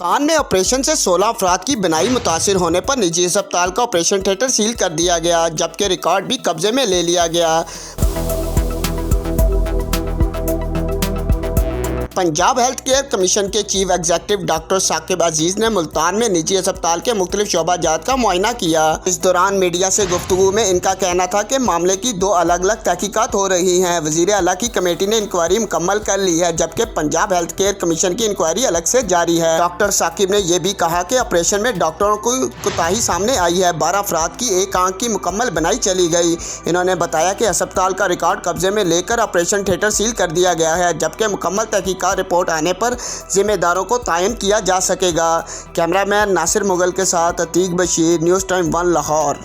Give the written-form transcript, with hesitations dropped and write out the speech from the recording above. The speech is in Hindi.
मुल्तान में ऑपरेशन से 16 अफराद की बीनाई मुतासिर होने पर निजी अस्पताल का ऑपरेशन थिएटर सील कर दिया गया, जबकि रिकॉर्ड भी कब्जे में ले लिया गया। पंजाब हेल्थ केयर कमीशन के चीफ एग्जीक्यूटिव डॉक्टर साकिब अजीज ने मुल्तान में निजी अस्पताल के मुख्तलिफ शोबाजात का मुआयना किया। इस दौरान मीडिया से गुफ्तगू में इनका कहना था कि मामले की 2 अलग अलग तहकीकात हो रही हैं। वज़ीर आला की कमेटी ने इंक्वायरी मुकम्मल कर ली है, जबकि पंजाब हेल्थ केयर कमीशन की इंक्वायरी अलग से जारी है। डॉक्टर साकिब ने यह भी कहा कि ऑपरेशन में डॉक्टरों को कोताही सामने आई है। 12 अफराद की एक आंख की मुकम्मल बनाई चली गई। इन्होंने बताया कि अस्पताल का रिकॉर्ड कब्जे में लेकर ऑपरेशन थिएटर सील कर दिया गया है, जबकि मुकम्मल तहकीकात रिपोर्ट आने पर जिम्मेदारों को तायन किया जा सकेगा। कैमरामैन नासिर मुगल के साथ अतीक बशीर, न्यूज़ टाइम 1 लाहौर।